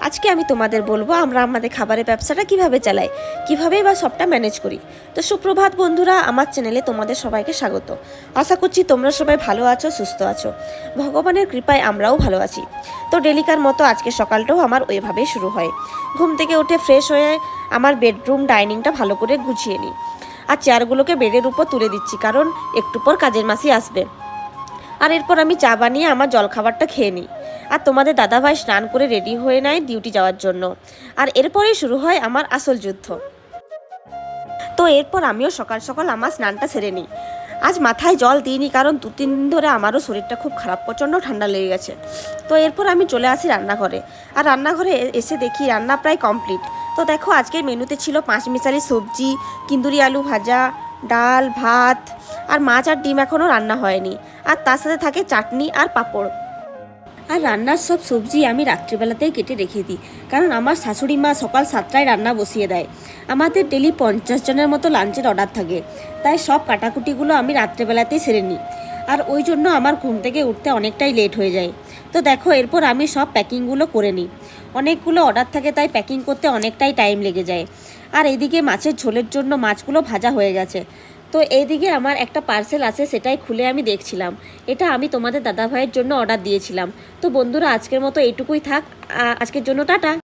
আজকে আমি তোমাদের বলবো আমরা আমাদের খাবারের ব্যবসাটা কিভাবে চালাই, কিভাবেই বা সবটা ম্যানেজ করি। তো সুপ্রভাত বন্ধুরা, আমার চ্যানেলে তোমাদের সবাইকে স্বাগত। আশা করছি তোমরা সবাই ভালো আছো, সুস্থ আছো। ভগবানের কৃপায় আমরাও ভালো আছি। তো ডেলিকার মতো আজকে সকালটাও আমার ওইভাবেই শুরু হয়। ঘুম থেকে উঠে ফ্রেশ হয়ে আমার বেডরুম ডাইনিংটা ভালো করে গুছিয়ে নিই, আর চেয়ারগুলোকে বেডের উপর তুলে দিচ্ছি, কারণ একটু পর কাজের মাসি আসবে। আর এরপর আমি চা বানিয়ে আমার জলখাবারটা খেয়ে নিই। আর তোমাদের দাদাভাই স্নান করে রেডি হয়ে নেয় ডিউটি যাওয়ার জন্য। আর এরপরেই শুরু হয় আমার আসল যুদ্ধ। তো এরপর আমিও সকাল সকাল আমার স্নানটা সেরে নিই। আজ মাথায় জল দিইনি, কারণ 2-3 দিন ধরে আমারও শরীরটা খুব খারাপ, প্রচণ্ড ঠান্ডা লেগে গেছে। তো এরপর আমি চলে আসি রান্নাঘরে। আর রান্নাঘরে এসে দেখি রান্না প্রায় কমপ্লিট। তো দেখো, আজকের মেনুতে ছিল 5 মিশালি সবজি, কিন্দুরি আলু ভাজা, ডাল, ভাত, আর মাছ আর ডিম এখনও রান্না হয়নি। আর তার সাথে থাকে চাটনি আর পাঁপড়। আর রান্নার সব সবজি আমি রাত্রিবেলাতেই কেটে রেখে দিই, কারণ আমার শাশুড়ি মা সকাল 7টায় রান্না বসিয়ে দেয়। আমাদের ডেলি 50 জনের মতো লাঞ্চের অর্ডার থাকে, তাই সব কাটাকুটিগুলো আমি রাত্রেবেলাতেই সেরে নিই। আর ওই জন্য আমার ঘুম থেকে উঠতে অনেকটাই লেট হয়ে যায়। তো দেখো, এরপর আমি সব প্যাকিংগুলো করে নিই। অনেকগুলো অর্ডার থাকে, তাই প্যাকিং করতে অনেকটাই টাইম লেগে যায়। আর এদিকে মাছের ঝোলের জন্য মাছগুলো ভাজা হয়ে গেছে। তো এইদিকে আমার একটা পার্সেল আছে, সেটাই খুলে আমি দেখছিলাম। এটা আমি তোমাদের দাদাভাইয়ের জন্য অর্ডার দিয়েছিলাম। তো বন্ধুরা, আজকের মতো এইটুকুই থাক। আজকের জন্য টাটা।